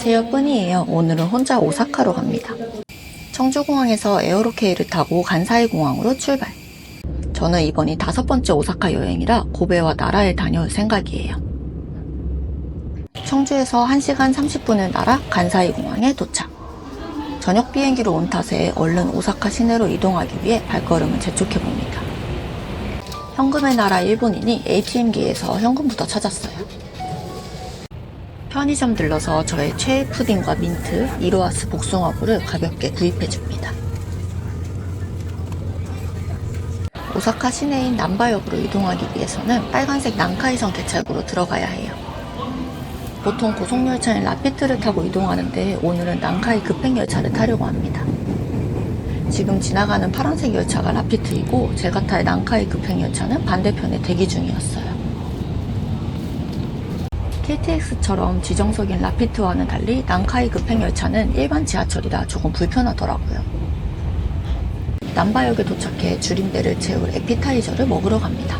안녕하세요, 뿌니예요. 오늘은 혼자 오사카로 갑니다. 청주공항에서 에어로케이를 타고 간사이 공항으로 출발. 저는 이번이 5번째 오사카 여행이라 고베와 나라에 다녀올 생각이에요. 청주에서 1시간 30분을 날아 간사이 공항에 도착. 저녁 비행기로 온 탓에 얼른 오사카 시내로 이동하기 위해 발걸음을 재촉해봅니다. 현금의 나라 일본이니 ATM기에서 현금부터 찾았어요. 편의점 들러서 저의 최애 푸딩과 민트, 이로하스 복숭아부를 가볍게 구입해줍니다. 오사카 시내인 남바역으로 이동하기 위해서는 빨간색 난카이선 개찰구로 들어가야 해요. 보통 고속열차인 라피트를 타고 이동하는데 오늘은 난카이 급행열차를 타려고 합니다. 지금 지나가는 파란색 열차가 라피트이고 제가 탈 난카이 급행열차는 반대편에 대기 중이었어요. KTX처럼 지정석인 라피트와는 달리 난카이 급행열차는 일반 지하철이라 조금 불편하더라고요. 남바역에 도착해 줄임배를 채울 에피타이저를 먹으러 갑니다.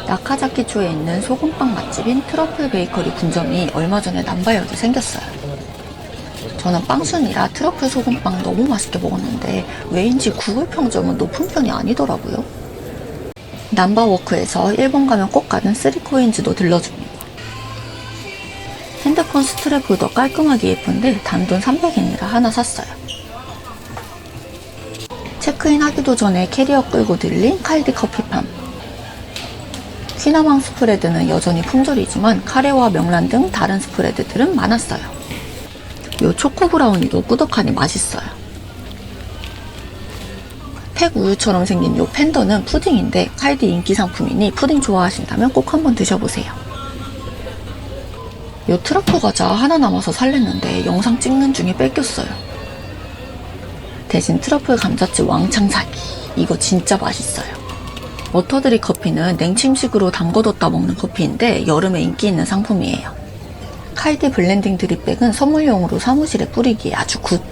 나카자키초에 있는 소금빵 맛집인 트러플 베이커리 분점이 얼마 전에 남바역에 생겼어요. 저는 빵순이라 트러플 소금빵 너무 맛있게 먹었는데 왜인지 구글 평점은 높은 편이 아니더라고요. 남바워크에서 일본 가면 꼭 가는 3코인즈도 들러줍니다. 핸드폰 스트랩 홀더 깔끔하게 예쁜데 단돈 300엔이라 하나 샀어요. 체크인 하기도 전에 캐리어 끌고 들린 카이디 커피팜. 퀴나망 스프레드는 여전히 품절이지만 카레와 명란 등 다른 스프레드들은 많았어요. 요 초코 브라우니도 꾸덕하니 맛있어요. 팩 우유처럼 생긴 요 팬더는 푸딩인데 카이디 인기 상품이니 푸딩 좋아하신다면 꼭 한번 드셔보세요. 요 트러플 과자 하나 남아서 살랬는데 영상 찍는 중에 뺏겼어요. 대신 트러플 감자칩 왕창 사기. 이거 진짜 맛있어요. 워터드립 커피는 냉침식으로 담궈뒀다 먹는 커피인데 여름에 인기 있는 상품이에요. 카이디 블렌딩 드립백은 선물용으로 사무실에 뿌리기에 아주 굿.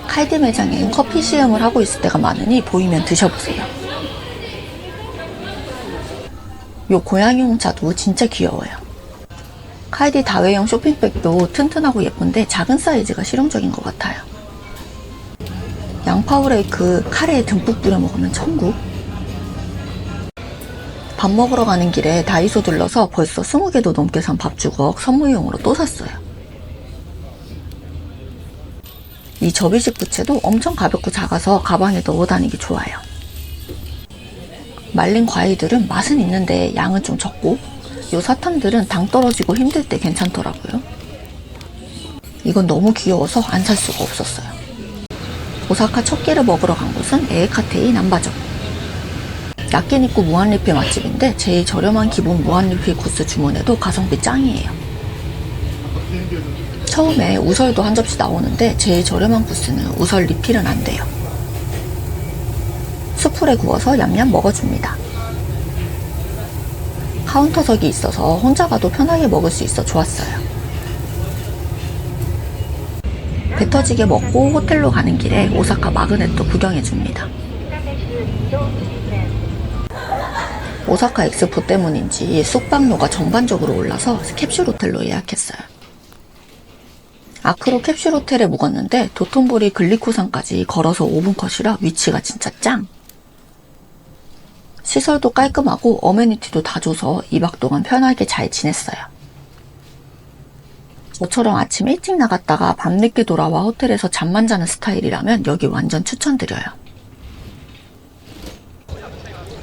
카이디 매장엔 커피 시음을 하고 있을 때가 많으니 보이면 드셔보세요. 요 고양이 홍차도 진짜 귀여워요. 카이디 다회용 쇼핑백도 튼튼하고 예쁜데 작은 사이즈가 실용적인 것 같아요. 양파 후레이크 카레에 듬뿍 뿌려 먹으면 천국. 밥 먹으러 가는 길에 다이소 들러서 벌써 20개도 넘게 산 밥주걱 선물용으로 또 샀어요. 이 접이식 부채도 엄청 가볍고 작아서 가방에 넣어 다니기 좋아요. 말린 과일들은 맛은 있는데 양은 좀 적고 요 사탕들은 당 떨어지고 힘들 때 괜찮더라고요. 이건 너무 귀여워서 안 살 수가 없었어요. 오사카 첫 끼를 먹으러 간 곳은 에에카테이 남바점. 야끼니쿠 무한리필 맛집인데 제일 저렴한 기본 무한리필 코스 주문해도 가성비 짱이에요. 처음에 우설도 한 접시 나오는데 제일 저렴한 코스는 우설 리필은 안 돼요. 숯불에 구워서 얌얌 먹어줍니다. 카운터석이 있어서 혼자 가도 편하게 먹을 수 있어 좋았어요. 배 터지게 먹고 호텔로 가는 길에 오사카 마그넷도 구경해줍니다. 오사카 엑스포 때문인지 숙박료가 전반적으로 올라서 캡슐 호텔로 예약했어요. 아크로 캡슐 호텔에 묵었는데 도톤보리 글리코산까지 걸어서 5분 컷이라 위치가 진짜 짱! 시설도 깔끔하고 어메니티도 다 줘서 2박 동안 편하게 잘 지냈어요. 저처럼 아침 일찍 나갔다가 밤늦게 돌아와 호텔에서 잠만 자는 스타일이라면 여기 완전 추천드려요.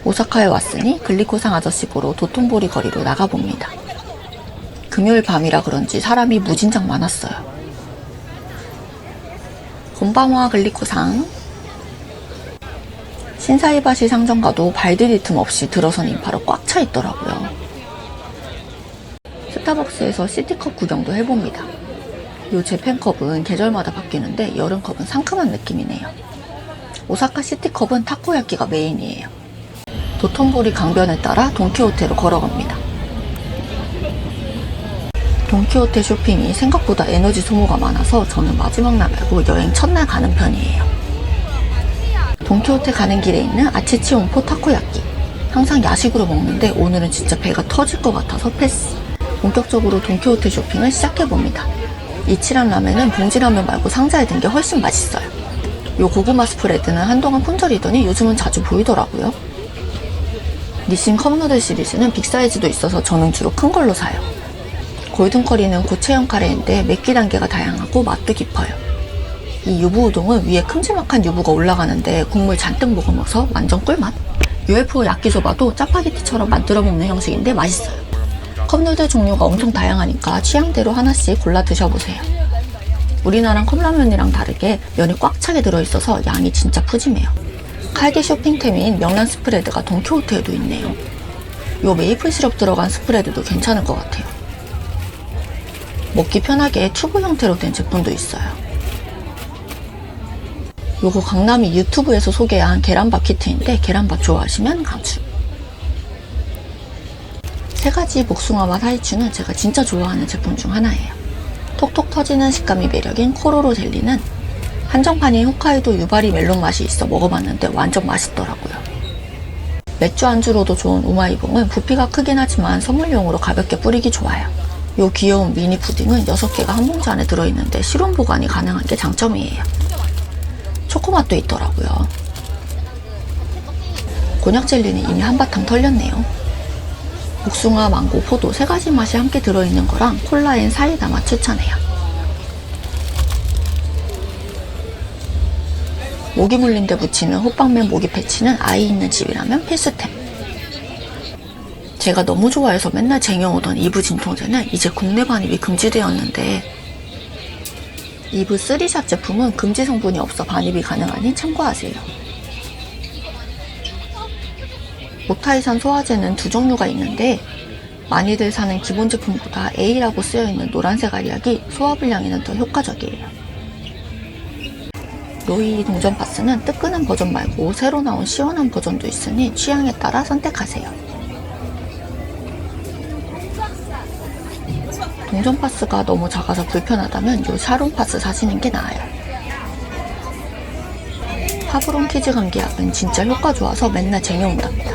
오사카에 왔으니 글리코산 아저씨 보러 도톤보리 거리로 나가봅니다. 금요일 밤이라 그런지 사람이 무진장 많았어요. 곤방와 글리코상. 신사이바시 상점 가도 발디딜 틈 없이 들어선 인파로 꽉 차 있더라고요. 스타벅스에서 시티컵 구경도 해봅니다. 요 재팬컵은 계절마다 바뀌는데 여름컵은 상큼한 느낌이네요. 오사카 시티컵은 타코야끼가 메인이에요. 도톤보리 강변을 따라 돈키호테로 걸어갑니다. 돈키호테 쇼핑이 생각보다 에너지 소모가 많아서 저는 마지막 날 말고 여행 첫날 가는 편이에요. 돈키호테 가는 길에 있는 아치치온포 타코야끼. 항상 야식으로 먹는데 오늘은 진짜 배가 터질 것 같아서 패스. 본격적으로 돈키호테 쇼핑을 시작해봅니다. 이치란 라멘은 봉지라면 말고 상자에 든 게 훨씬 맛있어요. 요 고구마 스프레드는 한동안 품절이더니 요즘은 자주 보이더라고요. 니신 컵누들 시리즈는 빅사이즈도 있어서 저는 주로 큰 걸로 사요. 골든커리는 고체형 카레인데 맵기 단계가 다양하고 맛도 깊어요. 이 유부 우동은 위에 큼지막한 유부가 올라가는데 국물 잔뜩 머금어서 완전 꿀맛. UFO 야끼소바도 짜파게티처럼 만들어 먹는 형식인데 맛있어요. 컵누들 종류가 엄청 다양하니까 취향대로 하나씩 골라 드셔보세요. 우리나라 컵라면이랑 다르게 면이 꽉 차게 들어있어서 양이 진짜 푸짐해요. 칼디 쇼핑템인 명란 스프레드가 돈키호테에도 있네요. 요 메이플 시럽 들어간 스프레드도 괜찮을 것 같아요. 먹기 편하게 튜브 형태로 된 제품도 있어요. 요거 강남이 유튜브에서 소개한 계란밥 키트인데 계란밥 좋아하시면 강추. 세 가지 복숭아 맛 하이츄는 제가 진짜 좋아하는 제품 중 하나예요. 톡톡 터지는 식감이 매력인 코로로 젤리는 한정판인 홋카이도 유바리 멜론 맛이 있어 먹어봤는데 완전 맛있더라고요. 맥주 안주로도 좋은 우마이봉은 부피가 크긴 하지만 선물용으로 가볍게 뿌리기 좋아요. 요 귀여운 미니 푸딩은 6개가 한 봉지 안에 들어있는데 실온 보관이 가능한 게 장점이에요. 초코맛도 있더라고요. 곤약 젤리는 이미 한바탕 털렸네요. 복숭아, 망고, 포도 3가지 맛이 함께 들어있는 거랑 콜라엔 사이다 맛 추천해요. 모기 물린 데 붙이는 호빵맨 모기 패치는 아이 있는 집이라면 필수템. 제가 너무 좋아해서 맨날 쟁여오던 이브 진통제는 이제 국내 반입이 금지되었는데 이브 3샷 제품은 금지 성분이 없어 반입이 가능하니 참고하세요. 모타이산 소화제는 2종류가 있는데 많이들 사는 기본 제품보다 A라고 쓰여있는 노란색 알약이 소화불량에는 더 효과적이에요. 로이 동전 파스는 뜨끈한 버전 말고 새로 나온 시원한 버전도 있으니 취향에 따라 선택하세요. 동전 파스가 너무 작아서 불편하다면 요 샤론 파스 사시는 게 나아요. 파브론 키즈 감기약은 진짜 효과 좋아서 맨날 쟁여온답니다.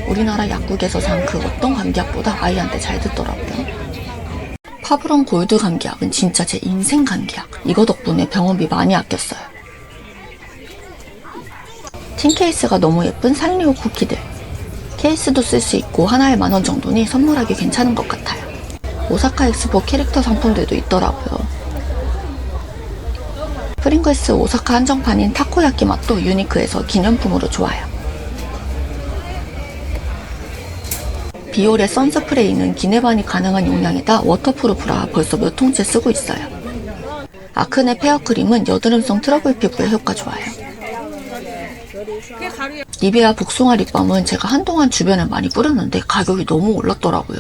우리나라 약국에서 산 그 어떤 감기약보다 아이한테 잘 듣더라고요. 파브론 골드 감기약은 진짜 제 인생 감기약. 이거 덕분에 병원비 많이 아꼈어요. 틴 케이스가 너무 예쁜 산리오 쿠키들. 케이스도 쓸 수 있고 하나에 10,000원 정도니 선물하기 괜찮은 것 같아요. 오사카 엑스포 캐릭터 상품들도 있더라고요. 프링글스 오사카 한정판인 타코야끼 맛도 유니크해서 기념품으로 좋아요. 비올의 선스프레이는 기내반이 가능한 용량에다 워터프루프라 벌써 몇 통째 쓰고 있어요. 아크네 페어크림은 여드름성 트러블 피부에 효과 좋아요. 니베아 복숭아 립밤은 제가 한동안 주변에 많이 뿌렸는데 가격이 너무 올랐더라고요.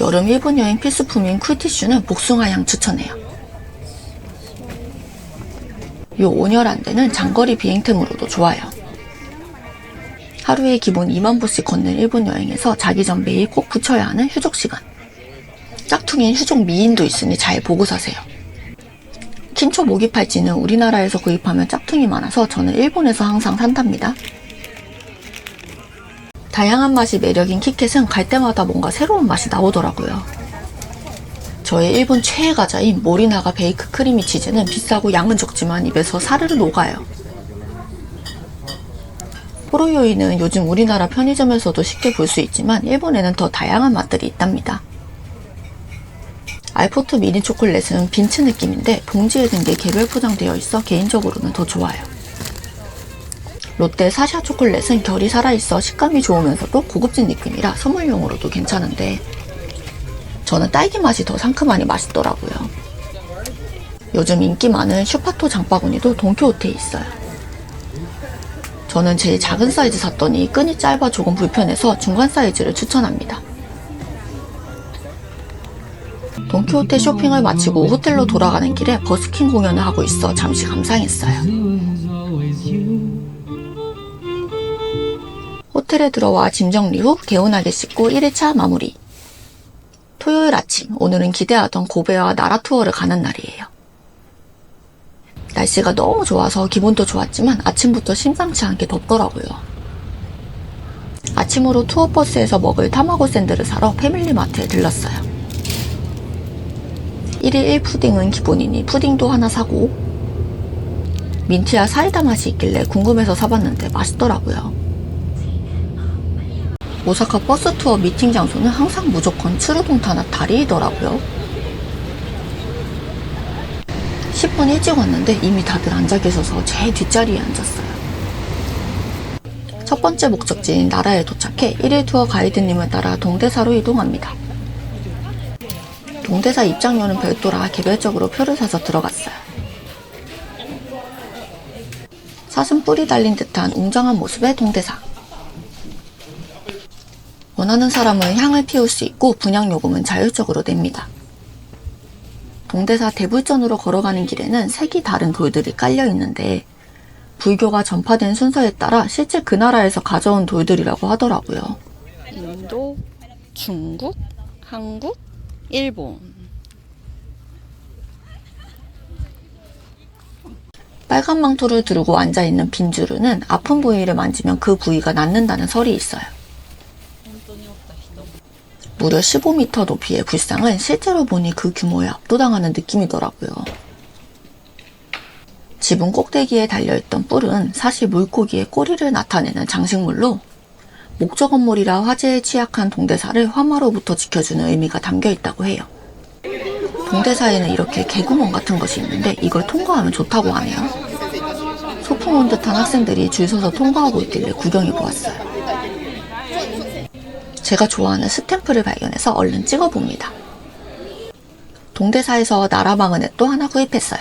여름 일본 여행 필수품인 쿨티슈는 복숭아 향 추천해요. 요 온열안대는 장거리 비행템으로도 좋아요. 하루에 기본 2만 보씩 걷는 일본 여행에서 자기 전 매일 꼭 붙여야 하는 휴족 시간. 짝퉁인 휴족 미인도 있으니 잘 보고 사세요. 킨초 모기 팔찌는 우리나라에서 구입하면 짝퉁이 많아서 저는 일본에서 항상 산답니다. 다양한 맛이 매력인 키캣은 갈 때마다 뭔가 새로운 맛이 나오더라고요. 저의 일본 최애 과자인 모리나가 베이크 크리미 치즈는 비싸고 양은 적지만 입에서 사르르 녹아요. 호로요이는 요즘 우리나라 편의점에서도 쉽게 볼 수 있지만 일본에는 더 다양한 맛들이 있답니다. 알포트 미니 초콜릿은 빈츠 느낌인데 봉지에 든 게 개별 포장되어 있어 개인적으로는 더 좋아요. 롯데 사샤 초콜릿은 결이 살아있어 식감이 좋으면서도 고급진 느낌이라 선물용으로도 괜찮은데 저는 딸기 맛이 더 상큼하니 맛있더라고요. 요즘 인기 많은 슈파토 장바구니도 돈키호테에 있어요. 저는 제일 작은 사이즈 샀더니 끈이 짧아 조금 불편해서 중간 사이즈를 추천합니다. 돈키호테 쇼핑을 마치고 호텔로 돌아가는 길에 버스킹 공연을 하고 있어 잠시 감상했어요. 호텔에 들어와 짐 정리 후 개운하게 씻고 1일차 마무리. 토요일 아침, 오늘은 기대하던 고베와 나라 투어를 가는 날이에요. 날씨가 너무 좋아서 기분도 좋았지만 아침부터 심상치 않게 덥더라고요. 아침으로 투어버스에서 먹을 타마고 샌드를 사러 패밀리마트에 들렀어요. 1일 1푸딩은 기본이니 푸딩도 하나 사고, 민트야 사이다 맛이 있길래 궁금해서 사봤는데 맛있더라고요. 오사카 버스 투어 미팅 장소는 항상 무조건 츠루동타나 다리이더라고요. 10분 일찍 왔는데 이미 다들 앉아 계셔서 제 뒷자리에 앉았어요. 첫 번째 목적지인 나라에 도착해 1일 투어 가이드님을 따라 동대사로 이동합니다. 동대사 입장료는 별도라 개별적으로 표를 사서 들어갔어요. 사슴 뿔이 달린 듯한 웅장한 모습의 동대사. 원하는 사람은 향을 피울 수 있고 분양요금은 자율적으로 냅니다. 동대사 대불전으로 걸어가는 길에는 색이 다른 돌들이 깔려 있는데 불교가 전파된 순서에 따라 실제 그 나라에서 가져온 돌들이라고 하더라고요. 인도, 중국, 한국, 일본. 빨간 망토를 두르고 앉아있는 빈주르는 아픈 부위를 만지면 그 부위가 낫는다는 설이 있어요. 무려 15m 높이의 불상은 실제로 보니 그 규모에 압도당하는 느낌이더라고요. 지붕 꼭대기에 달려있던 뿔은 사실 물고기의 꼬리를 나타내는 장식물로 목조 건물이라 화재에 취약한 동대사를 화마로부터 지켜주는 의미가 담겨있다고 해요. 동대사에는 이렇게 개구멍 같은 것이 있는데 이걸 통과하면 좋다고 하네요. 소풍 온 듯한 학생들이 줄 서서 통과하고 있길래 구경해보았어요. 제가 좋아하는 스탬프를 발견해서 얼른 찍어봅니다. 동대사에서 나라 마그넷도 하나 구입했어요.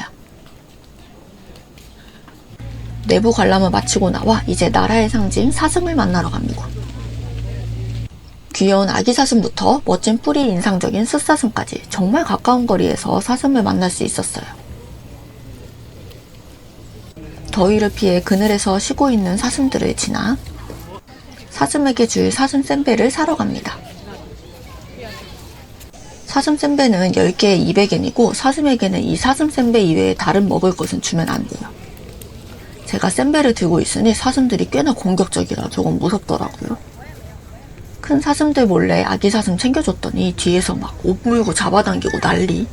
내부 관람을 마치고 나와 이제 나라의 상징 사슴을 만나러 갑니다. 귀여운 아기 사슴부터 멋진 뿔이 인상적인 숫사슴까지 정말 가까운 거리에서 사슴을 만날 수 있었어요. 더위를 피해 그늘에서 쉬고 있는 사슴들을 지나 사슴에게 줄 사슴 샌베를 사러 갑니다. 사슴 샌베는 10개에 200엔이고 사슴에게는 이 사슴 샌베 이외에 다른 먹을 것은 주면 안 돼요. 제가 샌베를 들고 있으니 사슴들이 꽤나 공격적이라 조금 무섭더라고요. 큰 사슴들 몰래 아기 사슴 챙겨줬더니 뒤에서 막 옷 물고 잡아당기고 난리.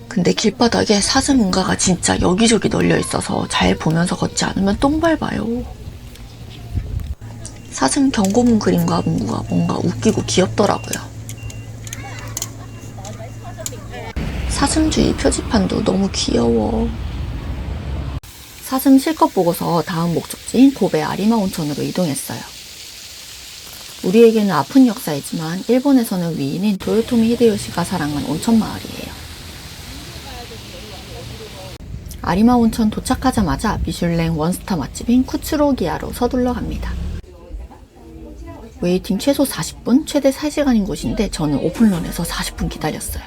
근데 길바닥에 사슴 응가가 진짜 여기저기 널려 있어서 잘 보면서 걷지 않으면 똥 밟아요. 사슴 경고문 그림과 문구가 뭔가 웃기고 귀엽더라고요. 사슴주의 표지판도 너무 귀여워. 사슴 실컷 보고서 다음 목적지인 고베 아리마 온천으로 이동했어요. 우리에게는 아픈 역사이지만 일본에서는 위인인 도요토미 히데요시가 사랑한 온천 마을이에요. 아리마 온천 도착하자마자 미슐랭 원스타 맛집인 쿠츠로기야로 서둘러 갑니다. 웨이팅 최소 40분, 최대 3시간인 곳인데 저는 오픈런에서 40분 기다렸어요.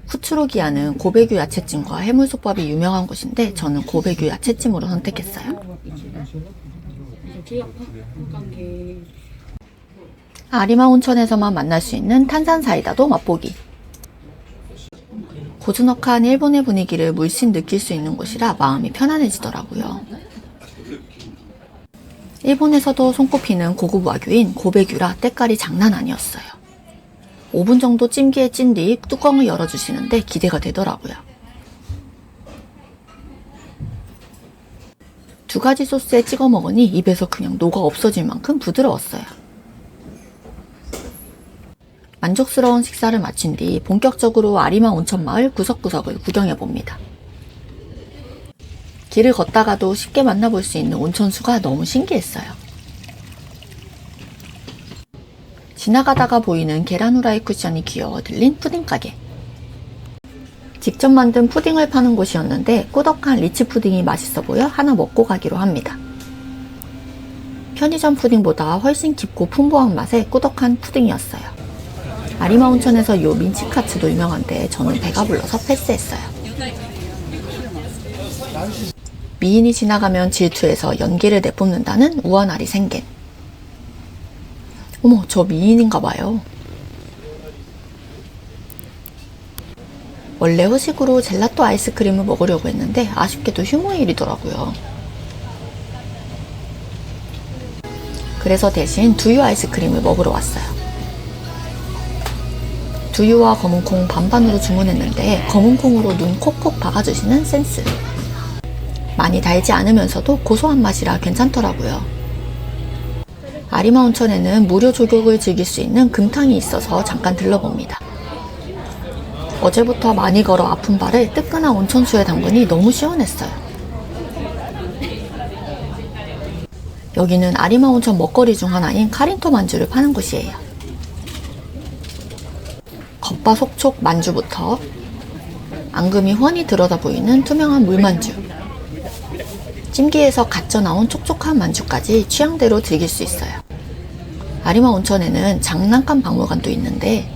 쿠츠로기야는 고베규 야채찜과 해물솥밥이 유명한 곳인데 저는 고베규 야채찜으로 선택했어요. 아리마 온천에서만 만날 수 있는 탄산 사이다도 맛보기. 고즈넉한 일본의 분위기를 물씬 느낄 수 있는 곳이라 마음이 편안해지더라고요. 일본에서도 손꼽히는 고급 와규인 고베규라 때깔이 장난 아니었어요. 5분 정도 찜기에 찐 뒤 뚜껑을 열어주시는데 기대가 되더라고요. 2가지 소스에 찍어 먹으니 입에서 그냥 녹아 없어질 만큼 부드러웠어요. 만족스러운 식사를 마친 뒤 본격적으로 아리마 온천마을 구석구석을 구경해봅니다. 길을 걷다가도 쉽게 만나볼 수 있는 온천수가 너무 신기했어요. 지나가다가 보이는 계란 후라이 쿠션이 귀여워 들린 푸딩 가게. 직접 만든 푸딩을 파는 곳이었는데 꾸덕한 리치 푸딩이 맛있어 보여 하나 먹고 가기로 합니다. 편의점 푸딩보다 훨씬 깊고 풍부한 맛의 꾸덕한 푸딩이었어요. 아리마 온천에서 요 민치카츠도 유명한데 저는 배가 불러서 패스했어요. 미인이 지나가면 질투해서 연기를 내뿜는다는 우아나리 생겐. 어머, 저 미인인가봐요. 원래 후식으로 젤라또 아이스크림을 먹으려고 했는데 아쉽게도 휴무일이더라고요. 그래서 대신 두유 아이스크림을 먹으러 왔어요. 두유와 검은콩 반반으로 주문했는데 검은콩으로 눈 콕콕 박아주시는 센스. 많이 달지 않으면서도 고소한 맛이라 괜찮더라고요. 아리마 온천에는 무료 조격을 즐길 수 있는 금탕이 있어서 잠깐 들러봅니다. 어제부터 많이 걸어 아픈 발을 뜨끈한 온천수에 담그니 너무 시원했어요. 여기는 아리마 온천 먹거리 중 하나인 카린토 만주를 파는 곳이에요. 겉바속촉 만주부터 앙금이 훤히 들여다 보이는 투명한 물만주, 찜기에서 갓져 나온 촉촉한 만주까지 취향대로 즐길 수 있어요. 아리마 온천에는 장난감 박물관도 있는데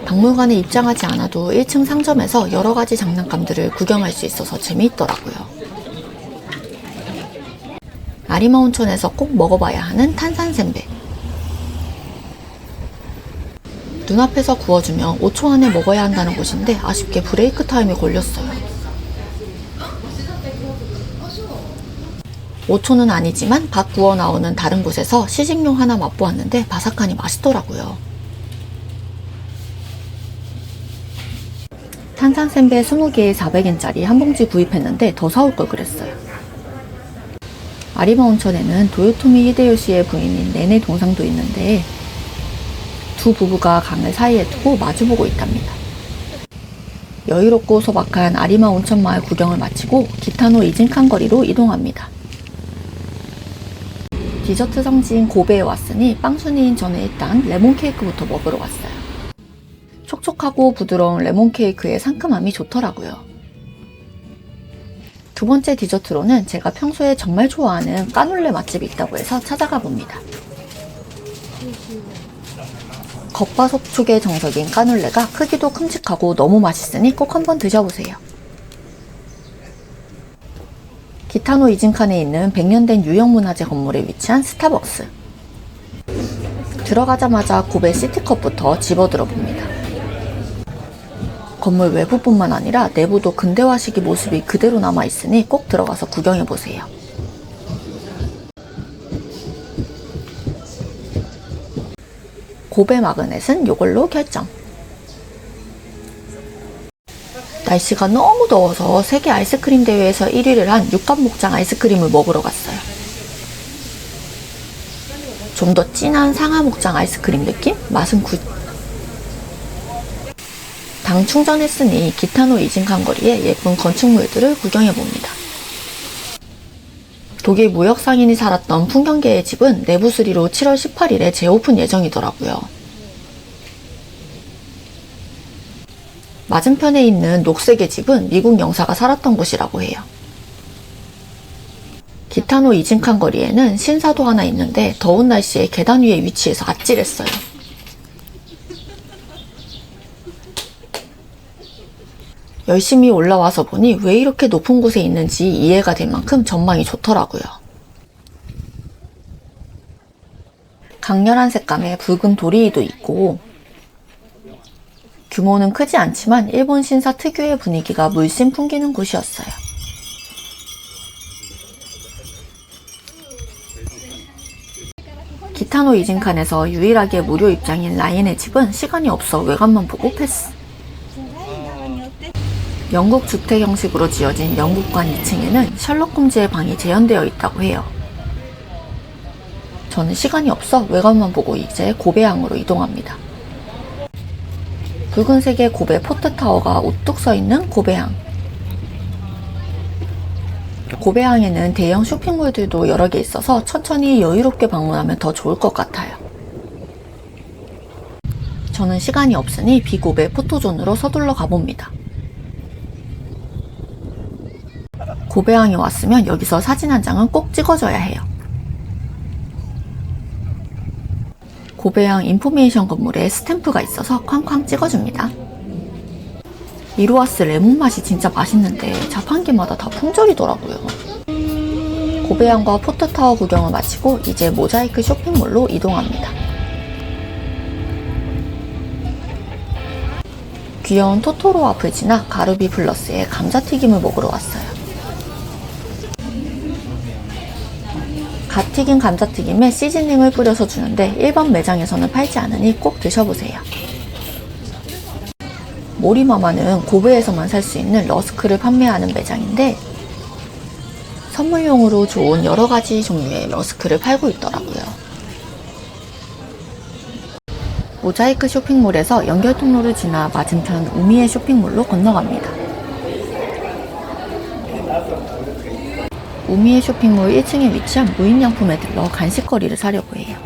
박물관에 입장하지 않아도 1층 상점에서 여러가지 장난감들을 구경할 수 있어서 재미있더라고요. 아리마 온천에서 꼭 먹어봐야 하는 탄산센베. 눈앞에서 구워주면 5초 안에 먹어야 한다는 곳인데 아쉽게 브레이크 타임이 걸렸어요. 5초는 아니지만 갓 구워 나오는 다른 곳에서 시식용 하나 맛보았는데 바삭하니 맛있더라고요. 탄산센베 20개에 400엔짜리 한 봉지 구입했는데 더 사올 걸 그랬어요. 아리마 온천에는 도요토미 히데요시의 부인인 네네 동상도 있는데 두 부부가 강을 사이에 두고 마주보고 있답니다. 여유롭고 소박한 아리마 온천 마을 구경을 마치고 기타노 이진칸 거리로 이동합니다. 디저트 성지인 고베에 왔으니 빵순이인 저는 일단 레몬 케이크부터 먹으러 왔어요. 촉촉하고 부드러운 레몬 케이크의 상큼함이 좋더라고요. 두 번째 디저트로는 제가 평소에 정말 좋아하는 까눌레 맛집이 있다고 해서 찾아가 봅니다. 겉바속촉의 정석인 까눌레가 크기도 큼직하고 너무 맛있으니 꼭 한번 드셔보세요. 기타노 이진칸에 있는 100년 된 유형문화재 건물에 위치한 스타벅스. 들어가자마자 고베 시티컵부터 집어들어 봅니다. 건물 외부뿐만 아니라 내부도 근대화시기 모습이 그대로 남아있으니 꼭 들어가서 구경해보세요. 고베 마그넷은 이걸로 결정. 날씨가 너무 더워서 세계 아이스크림 대회에서 1위를 한 육감목장 아이스크림을 먹으러 갔어요. 좀 더 진한 상하목장 아이스크림 느낌? 맛은 당 충전했으니 기타노 이진칸 거리에 예쁜 건축물들을 구경해봅니다. 독일 무역 상인이 살았던 풍경계의 집은 내부 수리로 7월 18일에 재오픈 예정이더라고요. 맞은편에 있는 녹색의 집은 미국 영사가 살았던 곳이라고 해요. 기타노 이진칸 거리에는 신사도 하나 있는데 더운 날씨에 계단 위에 위치해서 아찔했어요. 열심히 올라와서 보니 왜 이렇게 높은 곳에 있는지 이해가 될 만큼 전망이 좋더라고요. 강렬한 색감의 붉은 도리이도 있고 규모는 크지 않지만 일본 신사 특유의 분위기가 물씬 풍기는 곳이었어요. 기타노 이진칸에서 유일하게 무료 입장인 라인의 집은 시간이 없어 외관만 보고 패스. 영국 주택 형식으로 지어진 영국관 2층에는 셜록 홈즈의 방이 재현되어 있다고 해요. 저는 시간이 없어 외관만 보고 이제 고베항으로 이동합니다. 붉은색의 고베 포트타워가 우뚝 서있는 고베항. 고베항에는 대형 쇼핑몰들도 여러 개 있어서 천천히 여유롭게 방문하면 더 좋을 것 같아요. 저는 시간이 없으니 비고베 포토존으로 서둘러 가봅니다. 고베항에 왔으면 여기서 사진 한 장은 꼭 찍어줘야 해요. 고베항 인포메이션 건물에 스탬프가 있어서 쾅쾅 찍어줍니다. 이루아스 레몬 맛이 진짜 맛있는데 자판기마다 다 품절이더라고요. 고베항과 포트타워 구경을 마치고 이제 모자이크 쇼핑몰로 이동합니다. 귀여운 토토로 앞을 지나 가루비 플러스의 감자튀김을 먹으러 왔어요. 갓 튀긴 감자튀김에 시즈닝을 뿌려서 주는데 일반 매장에서는 팔지 않으니 꼭 드셔보세요. 모리마마는 고베에서만 살 수 있는 러스크를 판매하는 매장인데 선물용으로 좋은 여러가지 종류의 러스크를 팔고 있더라고요. 모자이크 쇼핑몰에서 연결통로를 지나 맞은편 우미에 쇼핑몰로 건너갑니다. 우미에 쇼핑몰 1층에 위치한 무인양품에 들러 간식거리를 사려고 해요.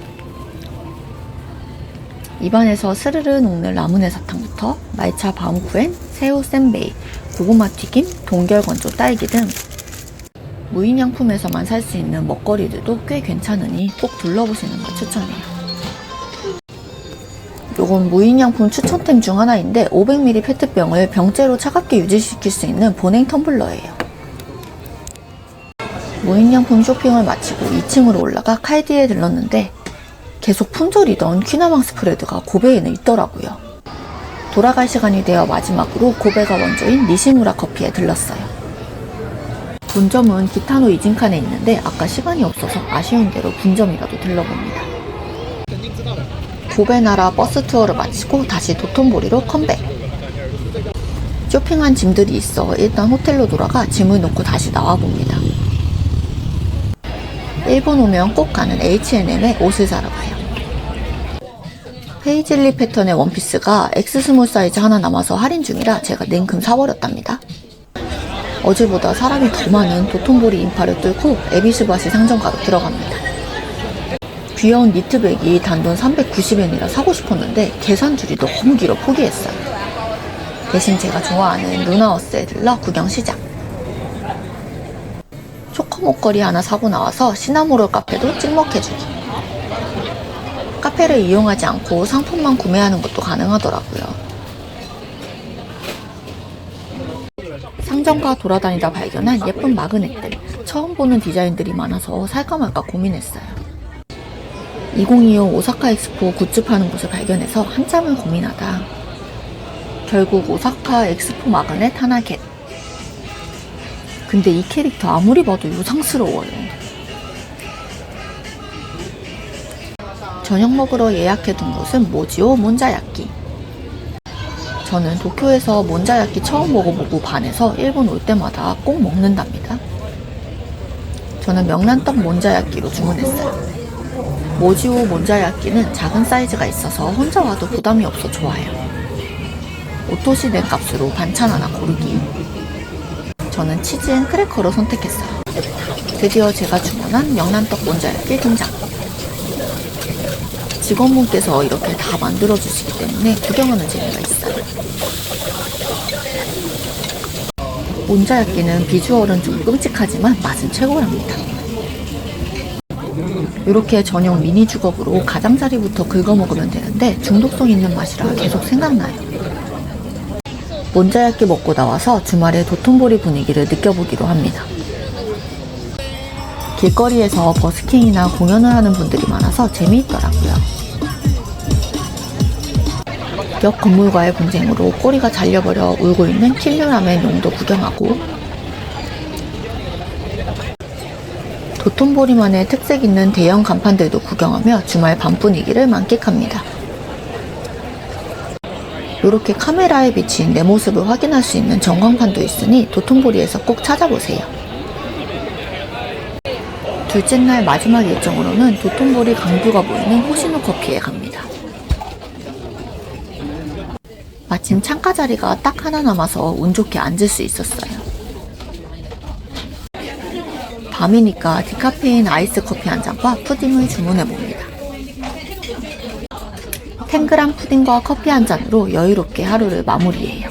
입안에서 스르르 녹는 라무네 사탕부터 말차 바움쿠엔, 새우 센베이, 고구마 튀김, 동결 건조 딸기 등 무인양품에서만 살 수 있는 먹거리들도 꽤 괜찮으니 꼭 둘러보시는 걸 추천해요. 요건 무인양품 추천템 중 하나인데 500ml 페트병을 병째로 차갑게 유지시킬 수 있는 보냉 텀블러예요. 무인양품 쇼핑을 마치고 2층으로 올라가 칼디에 들렀는데 계속 품절이던 퀴나망 스프레드가 고베에는 있더라고요. 돌아갈 시간이 되어 마지막으로 고베가 원조인 니시무라 커피에 들렀어요. 본점은 기타노 이진칸에 있는데 아까 시간이 없어서 아쉬운 대로 분점이라도 들러봅니다. 고베 나라 버스 투어를 마치고 다시 도톤보리로 컴백. 쇼핑한 짐들이 있어 일단 호텔로 돌아가 짐을 놓고 다시 나와봅니다. 일본 오면 꼭 가는 H&M에 옷을 사러 가요. 페이즐리 패턴의 원피스가 X 스몰 사이즈 하나 남아서 할인 중이라 제가 냉큼 사버렸답니다. 어제보다 사람이 더 많은 도톤보리 인파를 뚫고 에비스바시 상점가로 들어갑니다. 귀여운 니트백이 단돈 390엔이라 사고 싶었는데 계산줄이 너무 길어 포기했어요. 대신 제가 좋아하는 루나워스에 들러 구경 시작. 초커 목걸이 하나 사고 나와서 시나모롤 카페도 찍먹해주기. 카페를 이용하지 않고 상품만 구매하는 것도 가능하더라고요. 상점가 돌아다니다 발견한 예쁜 마그넷들, 처음 보는 디자인들이 많아서 살까 말까 고민했어요. 2025 오사카 엑스포 굿즈 파는 곳을 발견해서 한참을 고민하다 결국 오사카 엑스포 마그넷 하나 겟. 근데 이 캐릭터 아무리 봐도 요상스러워요. 저녁 먹으러 예약해둔 곳은 모지오 몬자야끼. 저는 도쿄에서 몬자야끼 처음 먹어보고 반해서 일본 올 때마다 꼭 먹는답니다. 저는 명란떡 몬자야끼로 주문했어요. 모지오 몬자야끼는 작은 사이즈가 있어서 혼자 와도 부담이 없어 좋아요. 오토시 낸 값으로 반찬 하나 고르기. 저는 치즈앤 크래커로 선택했어요. 드디어 제가 주문한 명란떡 몬자야끼 등장. 직원분께서 이렇게 다 만들어주시기 때문에 구경하는 재미가 있어요. 몬자야끼는 비주얼은 좀 끔찍하지만 맛은 최고랍니다. 이렇게 전용 미니 주걱으로 가장자리부터 긁어 먹으면 되는데 중독성 있는 맛이라 계속 생각나요. 몬자야끼 먹고 나와서 주말에 도톤보리 분위기를 느껴보기로 합니다. 길거리에서 버스킹이나 공연을 하는 분들이 많아서 재미있더라고요. 역 건물과의 분쟁으로 꼬리가 잘려버려 울고 있는 킬류라멘 용도 구경하고 도톤보리만의 특색 있는 대형 간판들도 구경하며 주말 밤 분위기를 만끽합니다. 이렇게 카메라에 비친 내 모습을 확인할 수 있는 전광판도 있으니 도톤보리에서 꼭 찾아보세요. 둘째 날 마지막 일정으로는 도톤보리 강뷰가 보이는 호시노 커피에 갑니다. 마침 창가 자리가 딱 하나 남아서 운 좋게 앉을 수 있었어요. 밤이니까 디카페인 아이스 커피 한 잔과 푸딩을 주문해봅니다. 탱그랑 푸딩과 커피 한 잔으로 여유롭게 하루를 마무리해요.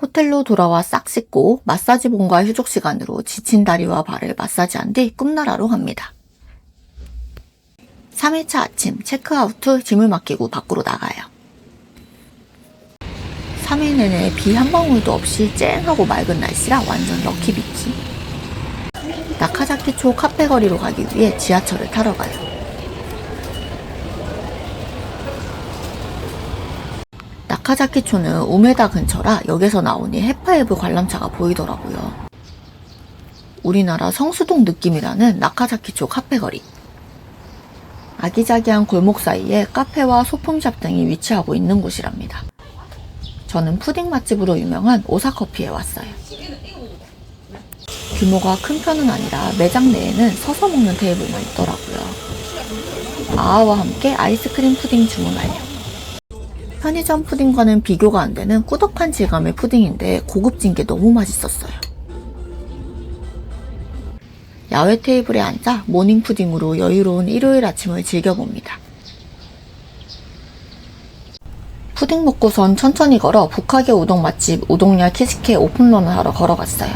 호텔로 돌아와 싹 씻고 마사지봉과 휴족 시간으로 지친 다리와 발을 마사지한 뒤 꿈나라로 갑니다. 3일차 아침 체크아웃 후 짐을 맡기고 밖으로 나가요. 3일 내내 비 한 방울도 없이 쨍하고 맑은 날씨라 완전 럭키비키. 나카자키초 카페 거리로 가기 위해 지하철을 타러 가요. 나카자키초는 우메다 근처라 역에서 나오니 해파이브 관람차가 보이더라고요. 우리나라 성수동 느낌이라는 나카자키초 카페거리. 아기자기한 골목 사이에 카페와 소품샵 등이 위치하고 있는 곳이랍니다. 저는 푸딩 맛집으로 유명한 오사커피에 왔어요. 규모가 큰 편은 아니라 매장 내에는 서서 먹는 테이블만 있더라고요. 아아와 함께 아이스크림 푸딩 주문 완료. 편의점 푸딩과는 비교가 안 되는 꾸덕한 질감의 푸딩인데 고급진 게 너무 맛있었어요. 야외 테이블에 앉아 모닝 푸딩으로 여유로운 일요일 아침을 즐겨봅니다. 푸딩 먹고선 천천히 걸어 북하계 우동 맛집 우동야 키스케 오픈런을 하러 걸어갔어요.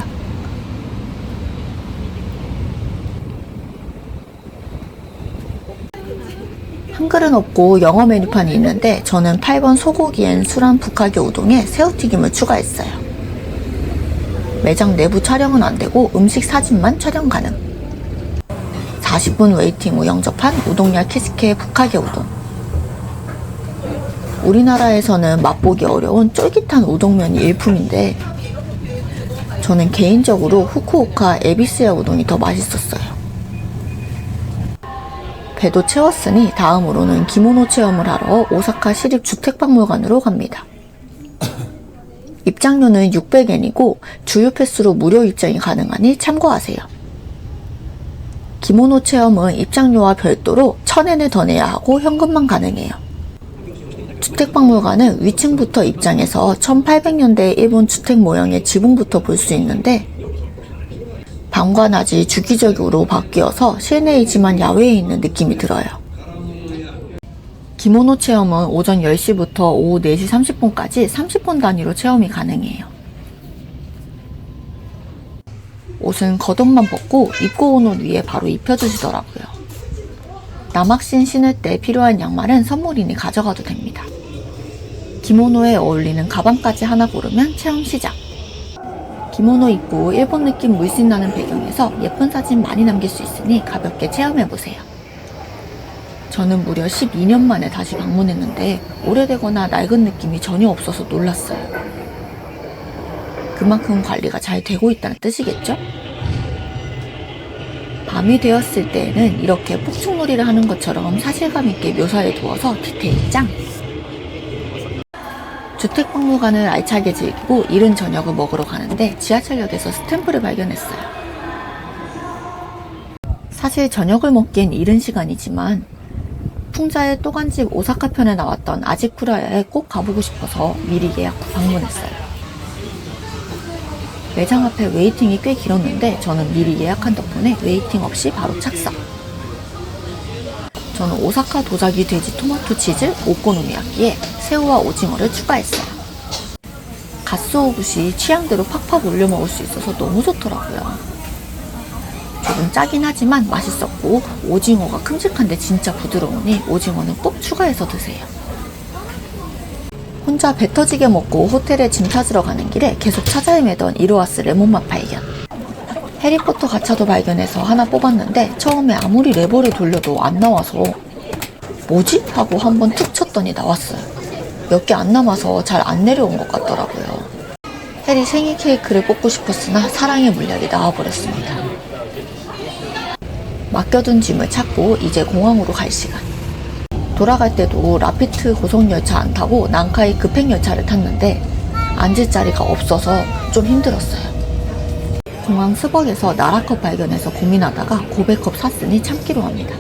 한글은 없고 영어 메뉴판이 있는데 저는 8번 소고기엔 술한 북하계 우동에 새우튀김을 추가했어요. 매장 내부 촬영은 안되고 음식 사진만 촬영 가능. 40분 웨이팅 후 영접한 우동야 키스케 북하계 우동. 우리나라에서는 맛보기 어려운 쫄깃한 우동면이 일품인데 저는 개인적으로 후쿠오카 에비스야 우동이 더 맛있었어요. 배도 채웠으니 다음으로는 기모노 체험을 하러 오사카 시립주택박물관으로 갑니다. 입장료는 600엔이고 주유 패스로 무료 입장이 가능하니 참고하세요. 기모노 체험은 입장료와 별도로 1000엔을 더 내야 하고 현금만 가능해요. 주택박물관은 위층부터 입장해서 1800년대 일본 주택 모형의 지붕부터 볼 수 있는데 밤과 낮이 주기적으로 바뀌어서 실내이지만 야외에 있는 느낌이 들어요. 기모노 체험은 오전 10시부터 오후 4시 30분까지 30분 단위로 체험이 가능해요. 옷은 겉옷만 벗고 입고 온 옷 위에 바로 입혀주시더라고요. 남학신 신을 때 필요한 양말은 선물이니 가져가도 됩니다. 기모노에 어울리는 가방까지 하나 고르면 체험 시작. 기모노 입고 일본 느낌 물씬 나는 배경에서 예쁜 사진 많이 남길 수 있으니 가볍게 체험해보세요. 저는 무려 12년 만에 다시 방문했는데 오래되거나 낡은 느낌이 전혀 없어서 놀랐어요. 그만큼 관리가 잘 되고 있다는 뜻이겠죠? 밤이 되었을 때에는 이렇게 폭죽놀이를 하는 것처럼 사실감 있게 묘사해 두어서 디테일 짱! 주택박물관을 알차게 즐기고 이른 저녁을 먹으러 가는데 지하철역에서 스탬프를 발견했어요. 사실 저녁을 먹기엔 이른 시간이지만 풍자의 또간집 오사카 편에 나왔던 아지쿠라야에 꼭 가보고 싶어서 미리 예약 후 방문했어요. 매장 앞에 웨이팅이 꽤 길었는데 저는 미리 예약한 덕분에 웨이팅 없이 바로 착석. 저는 오사카 도자기 돼지 토마토 치즈 오코노미야끼에 새우와 오징어를 추가했어요. 갓소오부시 취향대로 팍팍 올려 먹을 수 있어서 너무 좋더라고요. 조금 짜긴 하지만 맛있었고 오징어가 큼직한데 진짜 부드러우니 오징어는 꼭 추가해서 드세요. 혼자 배 터지게 먹고 호텔에 짐 찾으러 가는 길에 계속 찾아 헤매던 이로하스 레몬맛 발견. 해리포터 가차도 발견해서 하나 뽑았는데 처음에 아무리 레버를 돌려도 안 나와서 뭐지? 하고 한번 툭 쳤더니 나왔어요. 몇 개 안 남아서 잘 안 내려온 것 같더라고요. 해리 생일 케이크를 뽑고 싶었으나 사랑의 물약이 나와버렸습니다. 맡겨둔 짐을 찾고 이제 공항으로 갈 시간. 돌아갈 때도 라피트 고속열차 안 타고 난카이 급행열차를 탔는데 앉을 자리가 없어서 좀 힘들었어요. 공항 스벅에서 나라컵 발견해서 고민하다가 고베컵 샀으니 참기로 합니다.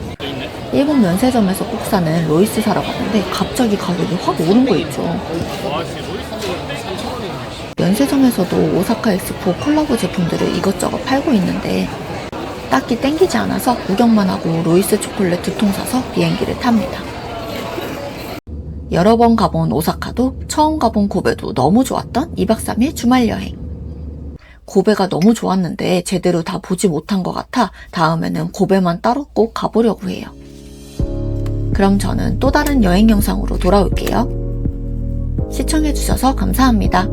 일본 면세점에서 꼭 사는 로이스 사러 갔는데 갑자기 가격이 확 오른 거 있죠. 면세점에서도 오사카 엑스포 콜라보 제품들을 이것저것 팔고 있는데 딱히 땡기지 않아서 구경만 하고 로이스 초콜릿 2통 사서 비행기를 탑니다. 여러 번 가본 오사카도 처음 가본 고베도 너무 좋았던 2박 3일 주말 여행. 고베가 너무 좋았는데 제대로 다 보지 못한 것 같아 다음에는 고베만 따로 꼭 가보려고 해요. 그럼 저는 또 다른 여행 영상으로 돌아올게요. 시청해주셔서 감사합니다.